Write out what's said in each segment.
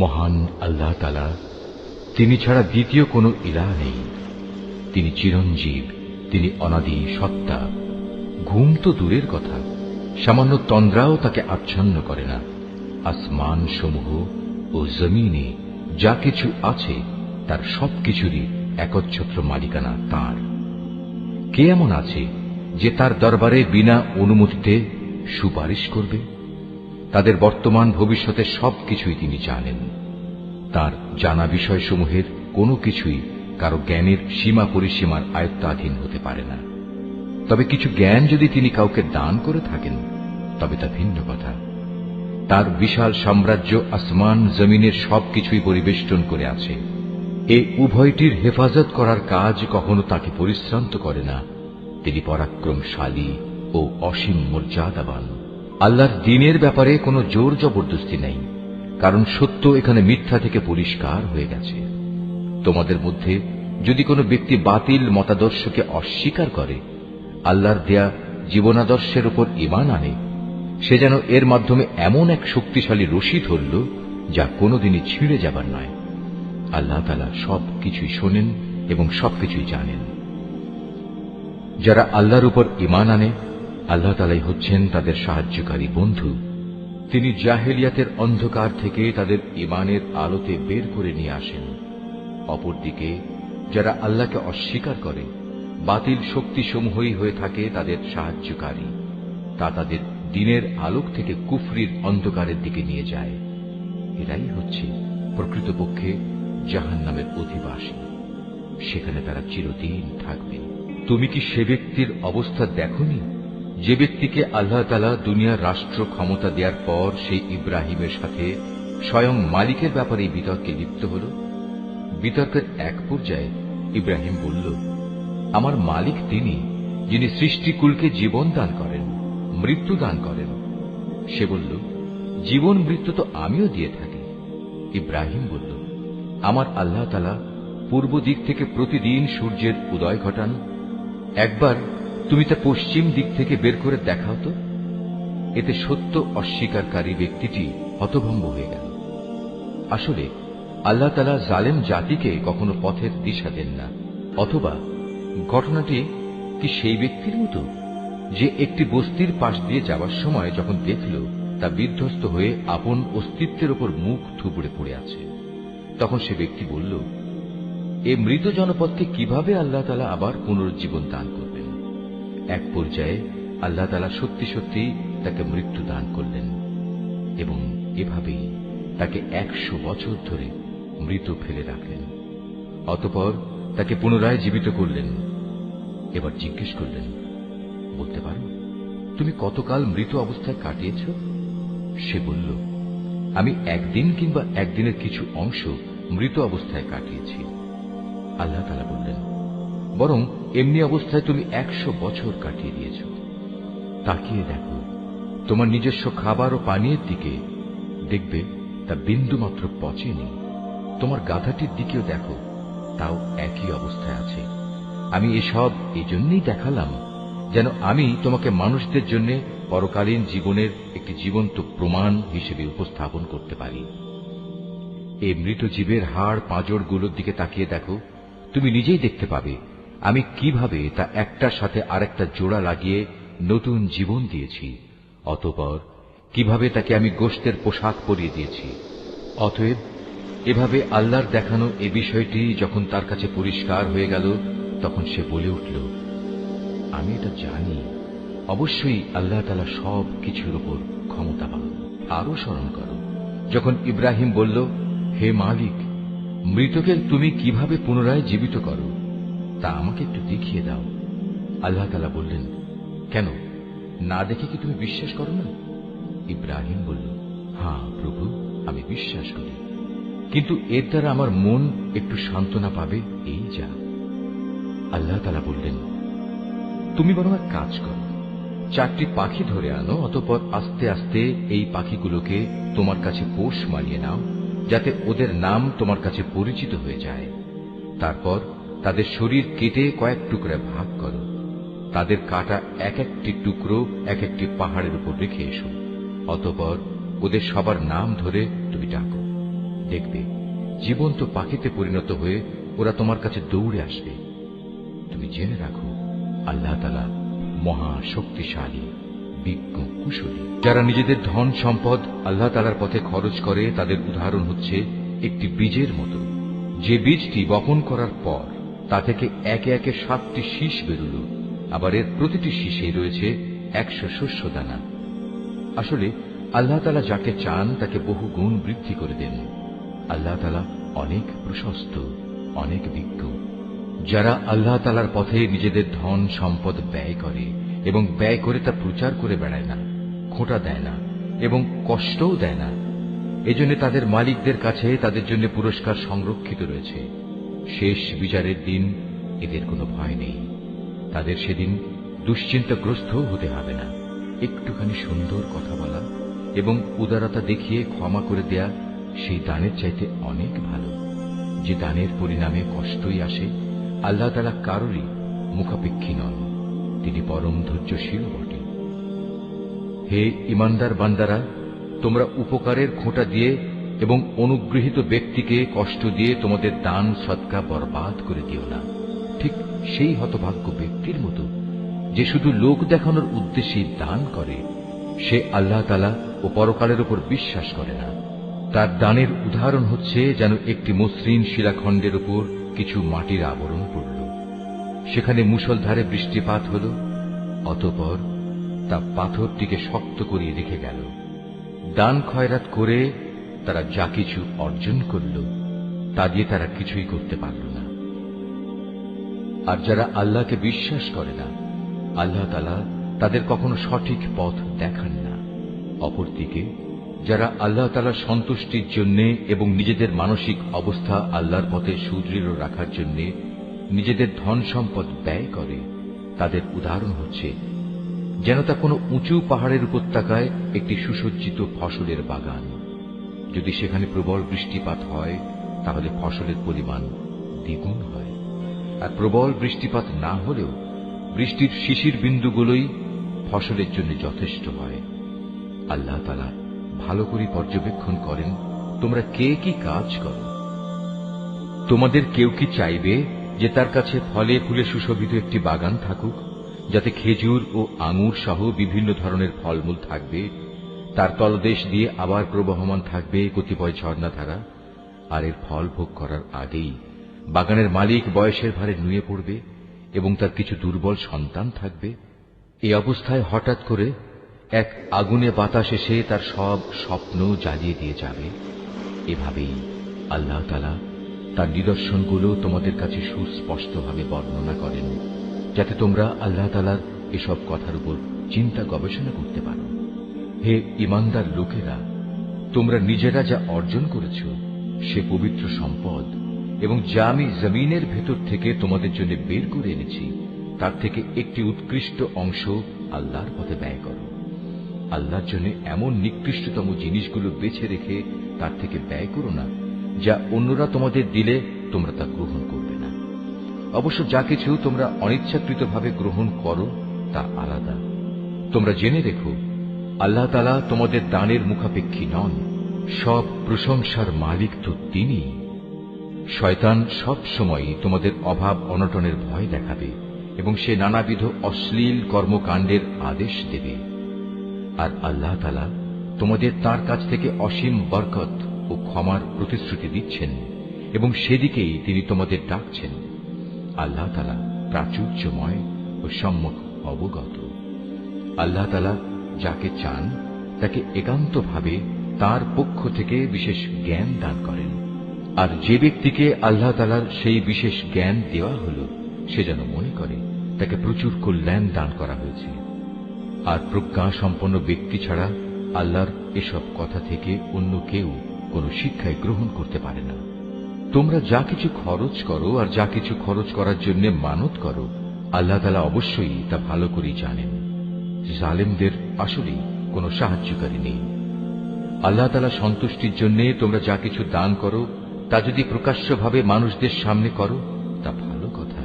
মহান আল্লাহ তাআলা, তিনি ছাড়া দ্বিতীয় কোনো ইলাহ নেই। তিনি চিরঞ্জীব, তিনি অনাদি সত্তা। ঘুম তো দূরের কথা, সামান্য তন্দ্রাও তাকে আচ্ছন্ন করে না। আসমান সমূহ ও জমিনে যা কিছু আছে তার সবকিছুরই একচ্ছত্র মালিকানা তাঁর। কে এমন আছে যে তার দরবারে বিনা অনুমতিতে সুপারিশ করবে? তাদের বর্তমান ভবিষ্যতের সবকিছুই তিনি জানেন। তার জানা বিষয়সমূহের কোনো কিছুই কারো জ্ঞানের সীমা পরিসীমার আয়ত্তাধীন হতে পারে না। তবে কিছু জ্ঞান যদি তিনি কাউকে দান করে থাকেন তবে তা ভিন্ন কথা। তার বিশাল সাম্রাজ্য আসমান জমিনের সবকিছুই পরিবেষ্টন করে আছে। এই উভয়টির হেফাজত করার কাজ কখনো তাকে পরিশ্রান্ত করে না। তিনি পরাক্রমশালী ও অসীম মর্যাদাবান। আল্লাহর দ্বীনের ব্যাপারে কোনো জোর জবরদস্তি নেই, কারণ সত্য এখানে মিথ্যা থেকে পরিষ্কার হয়ে গেছে। তোমাদের মধ্যে যদি কোনো ব্যক্তি বাতিল মতাদর্শকে অস্বীকার করে আল্লাহর দেয়া জীবনাদর্শের উপর ঈমান আনে, সে যেন এর মাধ্যমে এমন এক শক্তিশালী রশি ধরল যা কোনোদিনই ছিঁড়ে যাবার নয়। আল্লাহ তাআলা সবকিছুই শোনেন এবং সবকিছুই জানেন। যারা আল্লাহর উপর ঈমান আনে আল্লাহ তাআলাই হচ্ছেন তাদের সাহায্যকারী বন্ধু। তিনি জাহেলিয়াতের অন্ধকার থেকে তাদের ঈমানের আলোতে বের করে নিয়ে আসেন। অপরদিকে যারা আল্লাহকে অস্বীকার করে বাতিল শক্তিসমূহই হয়ে থাকে তাদের সাহায্যকারী। তা তাদের দ্বীনের আলোক থেকে কুফরির অন্ধকারের দিকে নিয়ে যায়। এরাই হচ্ছে প্রকৃতপক্ষে জাহান্নামের অধিবাসী। সেখানে তারা চিরদিন থাকবে। তুমি কি সে ব্যক্তির অবস্থা দেখোনি যে ব্যক্তিকে আল্লাহ তাআলা দুনিয়ার রাষ্ট্র ক্ষমতা দেওয়ার পর সেই ইব্রাহিমের সাথে স্বয়ং মালিকের ব্যাপারে বিতর্কে লিপ্ত হল? বিতর্কের এক পর্যায়ে ইব্রাহিম বলল, আমার মালিক তিনি, যিনি সৃষ্টিকুলকে জীবন দান করেন, মৃত্যু দান করেন। সে বলল, জীবন মৃত্যু তো আমিও দিয়ে থাকি। ইব্রাহিম বলল, আমার আল্লাহ তাআলা পূর্ব দিক থেকে প্রতিদিন সূর্যের উদয় ঘটান। একবার তুমি তা পশ্চিম দিক থেকে বের করে দেখাও তো। এতে সত্য অস্বীকারী ব্যক্তিটি হতভম্ব হয়ে গেল। আসলে আল্লাহ তাআলা জালেম জাতিকে কখনো পথের দিশা দেন না। অথবা ঘটনাটি কি সেই ব্যক্তির মতো যে একটি বস্তির পাশ দিয়ে যাওয়ার সময় যখন দেখল তা বিধ্বস্ত হয়ে আপন অস্তিত্বের উপর মুখ থুবড়ে পড়ে আছে, তখন সে ব্যক্তি বলল, এ মৃত জনপদকে কিভাবে আল্লাহ তাআলা আবার পুনরুজ্জীবন দান করবেন? এক পর্যায়ে আল্লাহ তাআলা সত্যি সত্যি তাকে মৃত্যু দান করলেন এবং এভাবেই তাকে 100 বছর ধরে মৃত ফেলে রাখলেন। অতঃপর তাকে পুনরায় জীবিত করলেন। এবার জিজ্ঞেস করলেন, বলতে পারো তুমি কতকাল মৃত অবস্থায় কাটিয়েছ? সে বলল, আমি একদিন কিংবা একদিনের কিছু অংশ মৃত অবস্থায় কাটিয়েছি। আল্লাহ তাআলা বললেন, বরং এমনি অবস্থায় তুমি 100 বছর কাটিয়ে দিয়েছ। তাকিয়ে দেখো তোমার নিজস্ব খাবার ও পানীয়ের দিকে, দেখবে তা বিন্দুমাত্র পচেনি। তোমার গাধাটির দিকেও দেখো, তাও একই অবস্থায় আছে। আমি এসব এজন্যই দেখালাম যেন আমি তোমাকে মানুষদের জন্য পরকালীন জীবনের একটি জীবন্ত প্রমাণ হিসেবে উপস্থাপন করতে পারি। এই মৃত জীবের হাড় পাঁজরগুলোর দিকে তাকিয়ে দেখো, তুমি নিজেই দেখতে পাবে আমি কিভাবে তা একটার সাথে আরেকটা জোড়া লাগিয়ে নতুন জীবন দিয়েছি। অতঃপর কিভাবে তাকে আমি গোশতের পোশাক পরিয়ে দিয়েছি। অতএব এভাবে আল্লাহর দেখানো এ বিষয়টি যখন তার কাছে পরিষ্কার হয়ে গেল, তখন সে বলে উঠল, আমি এটা জানি, অবশ্যই আল্লাহ তাআলা সব কিছুর উপর ক্ষমতাবান। আরো স্মরণ করো যখন ইব্রাহিম বলল, হে মালিক, মৃতকে তুমি কিভাবে পুনরায় জীবিত করো তা আমাকে একটু দেখিয়ে দাও। আল্লাহ তাআলা বললেন, কেন, না দেখে কি তুমি বিশ্বাস করো না? ইব্রাহিম বলল, হ্যাঁ প্রভু, আমি বিশ্বাস করি, কিন্তু এর দ্বারা আমার মন একটু সান্ত্বনা পাবে, এই যা। আল্লাহ তাআলা বললেন, তুমি বরং এক কাজ করো, 4টি পাখি ধরে আনো, অতঃপর আস্তে আস্তে এই পাখিগুলোকে তোমার কাছে পোষ মানিয়ে নাও, যাতে ওদের নাম তোমার কাছে পরিচিত হয়ে যায়। তারপর তাদের শরীর কেটে কয়েক টুকরা ভাগ করো, তাদের কাটা এক একটি টুকরো এক একটি পাহাড়ের উপর রেখে এসো। অতঃপর ওদের সবার নাম ধরে তুমি ডাকো, দেখবে জীবন্ত পাখিতে পরিণত হয়ে ওরা তোমার কাছে দৌড়ে আসবে। তুমি জেনে রাখো, আল্লাহ তাআলা মহা শক্তিশালী, বিজ্ঞ, কুশলী। যারা নিজেদের ধন সম্পদ আল্লাহ তাআলার পথে খরচ করে তাদের উদাহরণ হচ্ছে একটি বীজের মতো, যে বীজটি বপন করার পর তা থেকে একে একে 7টি শীষ বেরুল, আবার এর প্রতিটি শীষে রয়েছে 100 শস্য দানা। আসলে আল্লাহ তাআলা যাকে চান তাকে বহু গুণ বৃদ্ধি করে দেন। আল্লাহ তাআলা অনেক প্রশস্ত, অনেক বিজ্ঞ। যারা আল্লাহ তাআলার পথে নিজেদের ধন সম্পদ ব্যয় করে এবং ব্যয় করে তা প্রচার করে বেড়ায় না, খোঁটা দেয় না এবং কষ্টও দেয় না, এজন্য তাদের মালিকদের কাছে তাদের জন্য পুরস্কার সংরক্ষিত রয়েছে। শেষ বিচারের দিন এদের কোনো ভয় নেই। তাদের সেদিন দুশ্চিন্তাগ্রস্ত হতে হবে না। একটুখানি সুন্দর কথা বলা এবং উদারতা দেখিয়ে ক্ষমা করে দেয়া সেই দানের চাইতে অনেক ভালো। যে দানের পরিণামে কষ্টই আসে, আল্লাহ তাআলা কারোরই মুখাপেক্ষী নন, তিনি পরম ধৈর্যশীল বটে। হে ঈমানদার বান্দারা, তোমরা উপকারের খোঁটা দিয়ে এবং অনুগৃহীত ব্যক্তিকে কষ্ট দিয়ে তোমাদের দান সদকা বরবাদ করে দিও না, ঠিক সেই হতভাগ্য ব্যক্তির মতো যে শুধু লোক দেখানোর উদ্দেশ্যে দান করে। সে আল্লাহ তাআলা ও পরকালের উপর বিশ্বাস করে না। তার দানের উদাহরণ হচ্ছে যেন একটি মসৃণ শিলাখণ্ডের উপর কিছু মাটির আবরণ পড়ল, সেখানে মুষলধারে বৃষ্টিপাত হল, অতঃপর তা পাথরটিকে শক্ত করিয়ে রেখে গেল। দান খয়রাত করে তারা যা কিছু অর্জন করল তা দিয়ে তারা কিছুই করতে পারল না। আর যারা আল্লাহকে বিশ্বাস করে না, আল্লাহ তাআলা তাদের কখনো সঠিক পথ দেখান না। অপরদিকে যারা আল্লাহ তাআলার সন্তুষ্টির জন্য এবং নিজেদের মানসিক অবস্থা আল্লাহর পথে সুদৃঢ় রাখার জন্য নিজেদের ধন সম্পদ ব্যয় করে, তাদের উদাহরণ হচ্ছে যেন তা কোনো উঁচু পাহাড়ের উপত্যকায় একটি সুসজ্জিত ফসলের বাগান। যদি সেখানে প্রবল বৃষ্টিপাত হয় তাহলে ফসলের পরিমাণ দ্বিগুণ হয়, আর প্রবল বৃষ্টিপাত না হলেও বৃষ্টির শিশির বিন্দুগুলোই ফসলের জন্য যথেষ্ট হয়। আল্লাহ তাআলা ভালো করে পর্যবেক্ষণ করেন তোমরা কে কি কাজ করো। তোমাদের কেউ কি চাইবে যে তার কাছে ফলে ফুলে সুশোভিত একটি বাগান থাকুক, যাতে খেজুর ও আঙুর সহ বিভিন্ন ধরনের ফলমূল থাকবে, তার তলদেশ দিয়ে আবার প্রবহমান থাকবে কতিপয় ঝর্ণাধারা, আর এর ফল ভোগ করার আগেই বাগানের মালিক বয়সের ভারে নুয়ে পড়বে এবং তার কিছু দুর্বল সন্তান থাকবে। এই অবস্থায় হঠাৎ করে এক আগুনে বাতাস এসে তার সব স্বপ্ন জ্বালিয়ে দিয়ে যাবে। এভাবেই আল্লাহ তাআলা তার নিদর্শনগুলো তোমাদের কাছে সুস্পষ্টভাবে বর্ণনা করেন, যাতে তোমরা আল্লাহ তাআলার এসব কথার উপর চিন্তা গবেষণা করতে পারো। হে ঈমানদার লোকেরা, তোমরা নিজেরা যা অর্জন করেছ সে পবিত্র সম্পদ এবং যা আমি জমিনের ভেতর থেকে তোমাদের জন্য বের করে এনেছি তার থেকে একটি উৎকৃষ্ট অংশ আল্লাহর পথে ব্যয় করো। আল্লাহর জন্য এমন নিকৃষ্টতম জিনিসগুলো বেছে রেখে তার থেকে ব্যয় করো না, যা অন্যরা তোমাদের দিলে তোমরা তা গ্রহণ করবে না। অবশ্য যা কিছু তোমরা অনিচ্ছাকৃতভাবে গ্রহণ করো তা আলাদা। তোমরা জেনে রেখো, আল্লাহ তাআলা তোমাদের দানের মুখাপেক্ষী নন, সব প্রশংসার মালিক তো তিনি। শয়তান সব সময় তোমাদের অভাব অনটনের ভয় দেখাবে এবং সে নানাবিধ অশ্লীল কর্মকাণ্ডের আদেশ দেবে। আর আল্লাহ তাআলা তোমাদের তার কাছ থেকে অসীম বরকত ও ক্ষমার প্রতিশ্রুতি দিচ্ছেন এবং সেদিকেই তিনি তোমাদের ডাকছেন। আল্লাহ তাআলা প্রাচুর্যময় ও সম্যক অবগত। আল্লাহ তাআলা যাকে চান তাকে একান্তভাবে তার পক্ষ থেকে বিশেষ জ্ঞান দান করেন। আর যে ব্যক্তিকে আল্লাহ তাআলার সেই বিশেষ জ্ঞান দেওয়া হল, সে যেন মনে করে তাকে প্রচুর কল্যাণ দান করা হয়েছে। আর প্রজ্ঞা সম্পন্ন ব্যক্তি ছাড়া আল্লাহর এসব কথা থেকে অন্য কেউ কোনো শিক্ষায় গ্রহণ করতে পারে না। তোমরা যা কিছু খরচ করো আর যা কিছু খরচ করার জন্য মানত করো, আল্লাহ তাআলা অবশ্যই তা ভালো করেই জানেন। জালেমদের আসলেই কোনো সাহায্যকারী নেই। আল্লাহ তাআলা সন্তুষ্টির জন্য তোমরা যা কিছু দান করো তা যদি প্রকাশ্যভাবে মানুষদের সামনে করো তা ভালো কথা,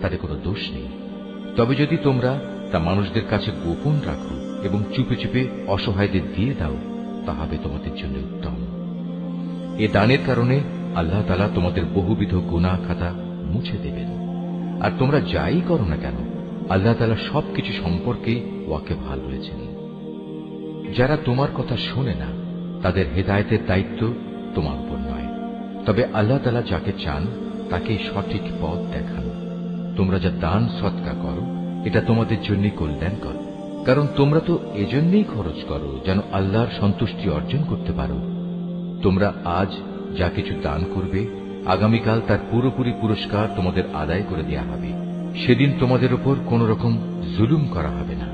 তাতে কোনো দোষ নেই। তবে যদি তোমরা তা মানুষদের কাছে গোপন রাখো এবং চুপে চুপে অসহায়দের দিয়ে দাও, তা হবে তোমাদের জন্য উত্তম। এ দানের কারণে আল্লাহ তাআলা তোমাদের বহুবিধ গুনাহ খাতা মুছে দেবেন। আর তোমরা যাই করো না কেন, আল্লাহ তাআলা সবকিছু সম্পর্কে ওয়াকিবহাল রয়েছেন। যারা তোমার কথা শোনে না, তাদের হেদায়েতের দায়িত্ব তোমার উপর নয়, তবে আল্লাহ তাআলা যাকে চান তাকে সঠিক পথ দেখান। তোমরা যা দান সদকা করো, এটা তোমাদের জন্য কল্যাণকর, কারণ তোমরা তো এজন্যই খরচ করো যেন আল্লাহর সন্তুষ্টি অর্জন করতে পারো। তোমরা আজ যা কিছু দান করবে, আগামীকাল তার পুরোপুরি পুরস্কার তোমাদের আদায় করে দেয়া হবে। সেদিন তোমাদের উপর কোন রকম জুলুম করা হবে না।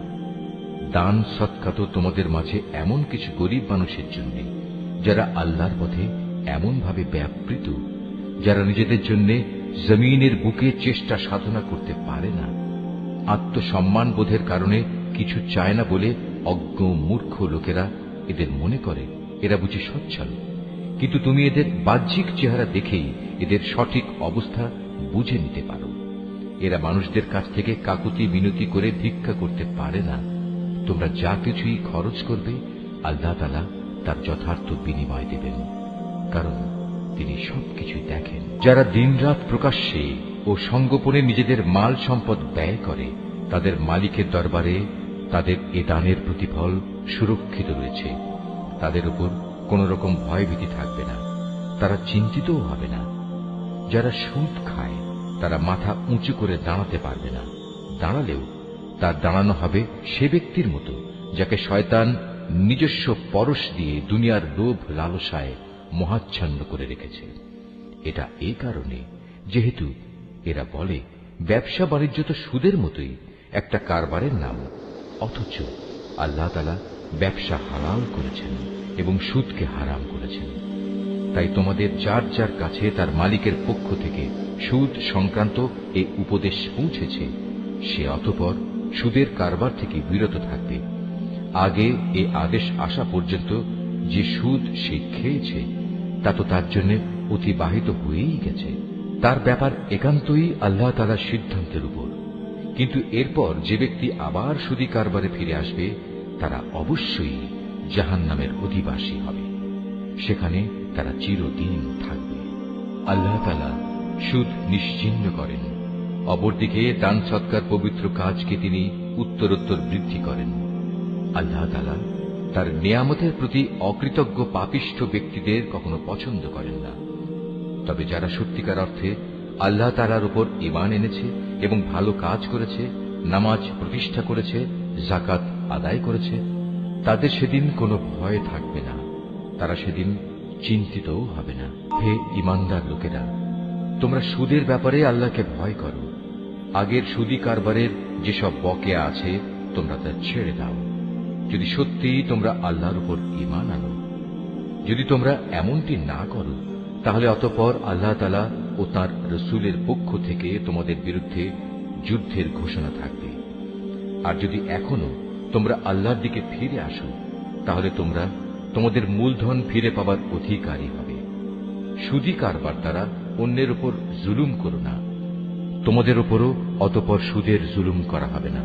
দান সদকা তো তোমাদের মাঝে এমন কিছু গরিব মানুষের জন্য, যারা আল্লাহর পথে এমন ভাবে ব্যাপৃত, যারা নিজেদের জন্য জমিনের বুকে চেষ্টা সাধনা করতে পারে না। আত্মসম্মান বোধের কারণে কিছু চায় না বলে অজ্ঞ মূর্খ লোকেরা এদের মনে করে এরা বুঝি সচ্ছল, কিন্তু তুমি এদের বাহ্যিক চেহারা দেখেই এদের সঠিক অবস্থা বুঝে নিতে পারো। এরা মানুষদের কাছ থেকে কাকুতি মিনতি করে ভিক্ষা করতে পারে না। তোমরা যা কিছুই খরচ করবে, আল্লাহ তাআলা তার যথার্থ বিনিময় দেবেন, কারণ তিনি সবকিছুই দেখেন। যারা দিনরাত প্রকাশ্যে ও সঙ্গোপনে নিজেদের মাল সম্পদ ব্যয় করে, তাদের মালিকের দরবারে তাদের এ দানের প্রতিফল সুরক্ষিত রয়েছে। তাদের উপর কোন রকম ভয়ভীতি থাকবে না, তারা চিন্তিতও হবে না। যারা সুদ খায়, তারা মাথা উঁচু করে দাঁড়াতে পারবে না। দাঁড়ালেও তার দাঁড়ানো হবে সে ব্যক্তির মতো যাকে শয়তান নিজস্ব পরশ দিয়ে দুনিয়ার লোভ লালসায় মোহাচ্ছন্ন করে রেখেছে। এটা এই কারণে যেহেতু এরা বলে ব্যবসা বাণিজ্য তো সুদের মতোই একটা কারবারের নাম, অথচ আল্লাহ তাআলা ব্যবসা হালাল করেছেন এবং সুদকে হারাম করেছেন। তাই তোমাদের যার যার কাছে তার মালিকের পক্ষ থেকে সুদ সংক্রান্ত এই উপদেশ পৌঁছেছে, সে অতঃপর সুদের কারবার থেকে বিরত থাকবে। আগে এ আদেশ আসা পর্যন্ত যে সুদ সে খেয়েছে তা তো তার জন্য অতিবাহিত হয়েই গেছে। তার ব্যাপার একান্তই আল্লাহ তাআলার সিদ্ধান্তের উপর। কিন্তু এরপর যে ব্যক্তি আবার সুদী কারবারে ফিরে আসবে, তারা অবশ্যই জাহান্নামের অধিবাসী হবে, সেখানে তারা চিরদিন থাকবে। আল্লাহ তাআলা সুদ নিশ্চিহ্ন করেন, অপরদিকে দান সৎকার পবিত্র কাজকে তিনি উত্তরোত্তর বৃদ্ধি করেন। আল্লাহ তাআলা তার নিয়ামতের প্রতি অকৃতজ্ঞ পাপিষ্ঠ ব্যক্তিদের কখনো পছন্দ করেন না। তবে যারা সত্যিকার অর্থে আল্লাহ তাআলার উপর ঈমান এনেছে এবং ভালো কাজ করেছে, নামাজ প্রতিষ্ঠা করেছে, যাকাত আদায় করেছে, তাদের সেদিন কোনো ভয় থাকবে না, তারা সেদিন চিন্তিতও হবে না। হে ঈমানদার লোকেরা, তোমরা সুদের ব্যাপারে আল্লাহকে ভয় করো। আগের সুদী কারবারের যেসব বকেয়া আছে তোমরা তা ছেড়ে দাও, যদি সত্যিই তোমরা আল্লাহর উপর ঈমান আনো। যদি তোমরা এমনটি না করো, তাহলে অতঃপর আল্লাহ তাআলা ও তাঁর রাসূলের পক্ষ থেকে তোমাদের বিরুদ্ধে যুদ্ধের ঘোষণা থাকবে। আর যদি এখনো তোমরা আল্লাহর দিকে ফিরে আসো, তাহলে তোমরা তোমাদের মূলধন ফিরে পাবার অধিকারী হবে। সুদী কারবার দ্বারা অন্যের উপর জুলুম করো না, তোমাদের উপরও অতঃপর সুদের জুলুম করা হবে না।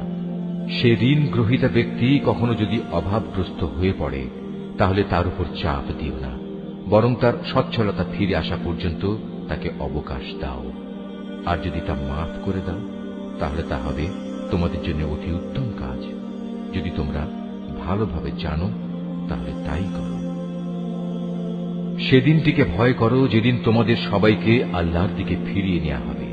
সে ঋণ গ্রহীতা ব্যক্তি কখনো যদি অভাবগ্রস্ত হয়ে পড়ে, তাহলে তার উপর চাপ দিও না, বরং তার সচ্ছলতা ফিরে আসা পর্যন্ত তাকে অবকাশ দাও। আর যদি তা মাফ করে দাও, তাহলে তা হবে তোমাদের জন্য অতি উত্তম কাজ। যদি তোমরা ভালোভাবে জানো, তাহলে তাই করো। সেদিনটিকে ভয় করো যেদিন তোমাদের সবাইকে আল্লাহর দিকে ফিরিয়ে নেওয়া হবে।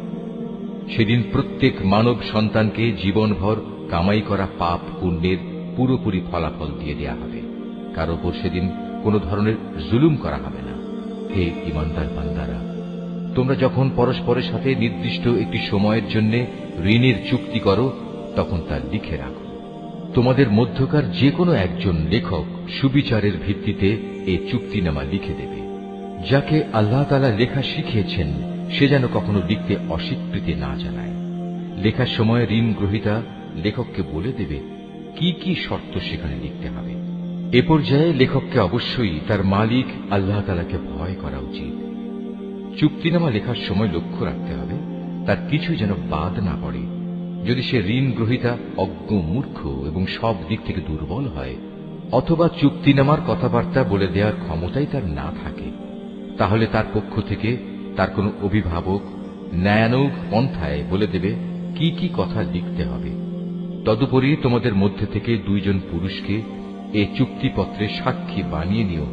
সেদিন প্রত্যেক মানব সন্তানকে জীবনভর কামাই করা পাপ পুণ্যের পুরোপুরি ফলাফল দিয়ে দেয়া হবে। কারো উপর সেদিন কোনো ধরনের জুলুম করা হবে না। হে ঈমানদার বান্দারা, তোমরা যখন পরস্পরের সাথে নির্দিষ্ট একটি সময়ের জন্য ঋণের চুক্তি করো, তখন তা লিখে রাখো। তোমাদের মধ্যকার যে কোনো একজন লেখক সুবিচারের ভিত্তিতে এই চুক্তিনামা লিখে দেবে। যাকে আল্লাহ তাআলা লেখা শিখিয়েছেন, সে যেন কখনো লিখতে অস্বীকৃতি না জানায়। লেখার সময় ঋণ গ্রহীতা লেখককে বলে দেবে কি কি শর্ত সেখানে লিখতে হবে। এ পর্যায়ে লেখককে অবশ্যই তার মালিক আল্লাহ তাআলাকে ভয় করা উচিত। চুক্তিনামা লেখার সময় লক্ষ্য রাখতে হবে তার কিছু যেন বাদ না পড়ে। যদি সে ঋণ গ্রহীতা অজ্ঞ মূর্খ এবং সব দিক থেকে দুর্বল হয়, অথবা চুক্তিনামার কথাবার্তা বলে দেওয়ার ক্ষমতাই তার না থাকে, তাহলে তার পক্ষ থেকে তার কোনো অভিভাবক ন্যায়ানুগ পন্থায় বলে দেবে কি কি কথা লিখতে হবে। তদুপরি তোমাদের মধ্যে থেকে দুইজন পুরুষকে এ চুক্তিপত্রে সাক্ষী বানিয়ে নিও।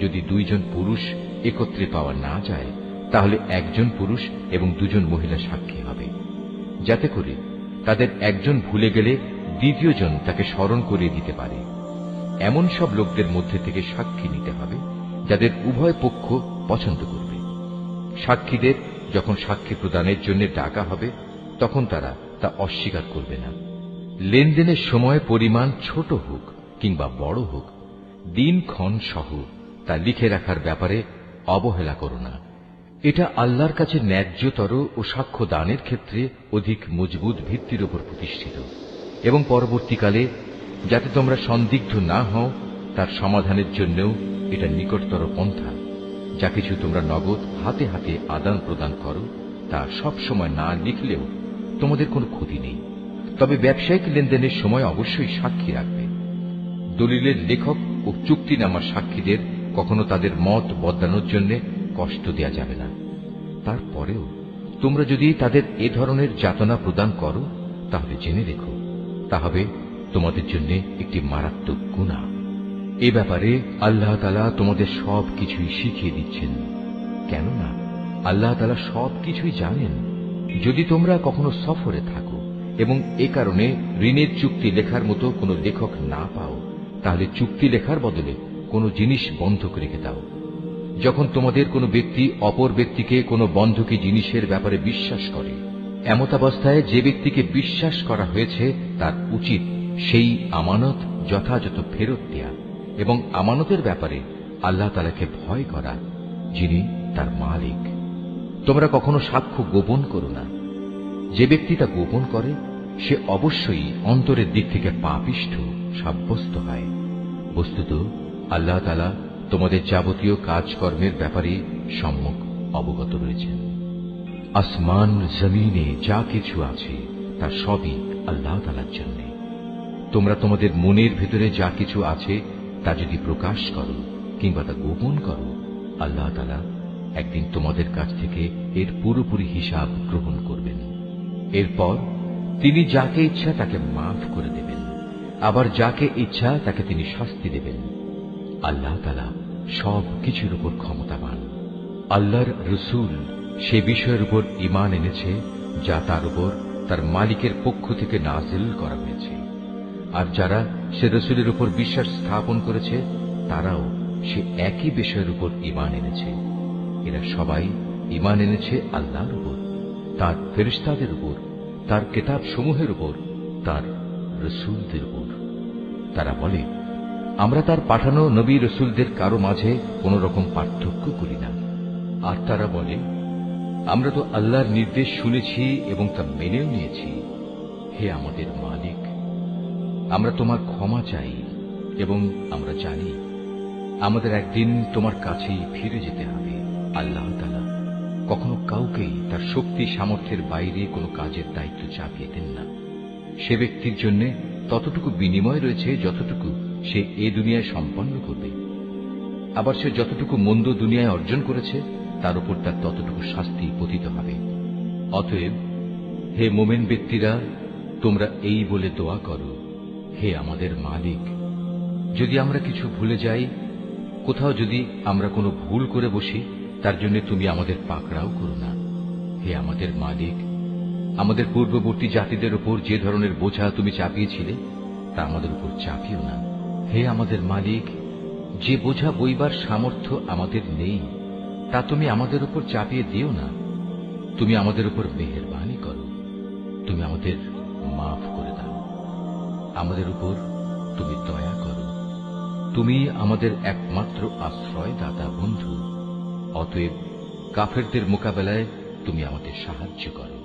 যদি দুইজন পুরুষ একত্রে পাওয়া না যায়, তাহলে একজন পুরুষ এবং দুজন মহিলা সাক্ষী হবে, যাতে করে তাদের একজন ভুলে গেলে দ্বিতীয় জন তাকে স্মরণ করিয়ে দিতে পারে। এমন সব লোকদের মধ্যে থেকে সাক্ষী নিতে হবে যাদের উভয় পক্ষ পছন্দ করবে। সাক্ষীদের যখন সাক্ষী প্রদানের জন্য ডাকা হবে, তখন তারা তা অস্বীকার করবে না। লেনদেনের সময় পরিমাণ ছোট হোক কিংবা বড় হোক, দিনক্ষণ সহ তা লিখে রাখার ব্যাপারে অবহেলা করো না। এটা আল্লাহর কাছে ন্যায্যতর ও সাক্ষ্য দানের ক্ষেত্রে অধিক মজবুত ভিত্তির উপর প্রতিষ্ঠিত, এবং পরবর্তীকালে যাতে তোমরা সন্দিগ্ধ না হও তার সমাধানের জন্যও এটা নিকটতর পন্থা। যা কিছু তোমরা নগদ হাতে হাতে আদান প্রদান করো, তা সব সময় না লিখলেও তোমাদের কোনো ক্ষতি নেই। তবে ব্যবসায়িক লেনদেনের সময় অবশ্যই সাক্ষী রাখবে। দলিলের লেখক ও চুক্তিনামার সাক্ষীদের কখনো তাদের মত বদলানোর জন্য কষ্ট দেয়া যাবে না। তারপরেও তোমরা যদি তাদের এ ধরনের যাতনা প্রদান করো, তাহলে জেনে রেখো তা হবে তোমাদের জন্য একটি মারাত্মক গুনাহ। এ ব্যাপারে আল্লাহ তাআলা তোমাদের সব কিছুই শিখিয়ে দিচ্ছেন, কেননা আল্লাহ তাআলা সব কিছুই জানেন। যদি তোমরা কখনো সফরে থাকো এবং এ কারণে ঋণের চুক্তি লেখার মতো কোনো লেখক না পাও, তাহলে চুক্তি লেখার বদলে কোনো জিনিস বন্ধক রেখে দাও। যখন তোমাদের কোনো ব্যক্তি অপর ব্যক্তিকে কোনো বন্ধকি জিনিসের ব্যাপারে বিশ্বাস করে, এমতাবস্থায় যে ব্যক্তিকে বিশ্বাস করা হয়েছে তার উচিত সেই আমানত যথাযথ ফেরত দেয়া এবং আমানতের ব্যাপারে আল্লাহ তাআলাকে ভয় করা, যিনি তার মালিক। তোমরা কখনো সাক্ষ্য গোপন করো না। যে ব্যক্তি তা গোপন করে সে অবশ্যই অন্তরের দিক থেকে পাপিষ্ঠ সাব্যস্ত হয়। বস্তুত আল্লাহ তাআলা তোমাদের যাবতীয় কাজকর্মের ব্যাপারে সম্যক অবগত রয়েছেন। আসমান জমিনে যা কিছু আছে তা সবই আল্লাহ তাআলার জন্য। তোমরা তোমাদের মনের ভেতরে যা কিছু আছে তা যদি প্রকাশ করো কিংবা তা গোপন করো, আল্লাহ তাআলা একদিন তোমাদের কাছ থেকে এর পুরোপুরি হিসাব গ্রহণ করবেন। এরপর তিনি যাকে ইচ্ছা তাকে মাফ করে দেবেন, আবার যাকে ইচ্ছা তাকে তিনি শাস্তি দেবেন। আল্লাহ তাআলা সব কিছুর উপর ক্ষমতাবান। আল্লাহর রসূল সে বিষয়ের উপর ঈমান এনেছে যা তার উপর তার মালিকের পক্ষ থেকে নাযিল করা হয়েছে, আর যারা সে রসূলের উপর বিশ্বাস স্থাপন করেছে তারাও সে একই বিষয়ের উপর ঈমান এনেছে। এরা সবাই ঈমান এনেছে আল্লাহর উপর, তার ফেরেশতাদের উপর, তার কিতাব সমূহের উপর, তার রসূলদের উপর। তারা বলে, আমরা তার পাঠানো নবী রসূলদের কারো মাঝে কোন রকম পার্থক্য করি না। আর তারা বলে, আমরা তো আল্লাহর নির্দেশ শুনেছি এবং তা মেনেও নিয়েছি। হে আমাদের মালিক, আমরা তোমার ক্ষমা চাই এবং আমরা জানি আমাদের একদিন তোমার কাছেই ফিরে যেতে হবে। আল্লাহ তাআলা কখনো কাউকেই তার শক্তি সামর্থ্যের বাইরে কোনো কাজের দায়িত্ব চাপিয়ে দেন না। সে ব্যক্তির জন্য ততটুকু বিনিময় রয়েছে যতটুকু সে এ দুনিয়ায় সম্পন্ন করবে, আবার সে যতটুকু মন্দ দুনিয়ায় অর্জন করেছে তার উপর তার ততটুকু শাস্তি পতিত হবে। অতএব হে মোমেন ব্যক্তিরা, তোমরা এই বলে দোয়া করো, হে আমাদের মালিক, যদি আমরা কিছু ভুলে যাই, কোথাও যদি আমরা কোনো ভুল করে বসি, তার জন্য তুমি আমাদের পাকড়াও করো না। হে আমাদের মালিক, আমাদের পূর্ববর্তী জাতিদের উপর যে ধরনের বোঝা তুমি চাপিয়েছিলে তা আমাদের উপর চাপিও না। হে আমাদের মালিক, যে বোঝা বইবার সামর্থ্য আমাদের নেই তা তুমি আমাদের উপর চাপিয়ে দিও না। তুমি আমাদের উপর মেহেরবানি করো, তুমি আমাদের মাফ করে দাও, আমাদের উপর তুমি দয়া করো। তুমি আমাদের একমাত্র আশ্রয়দাতা বন্ধু। অতএব কাফেরদের মোকাবেলায় তুমি আমাদের সাহায্য করো।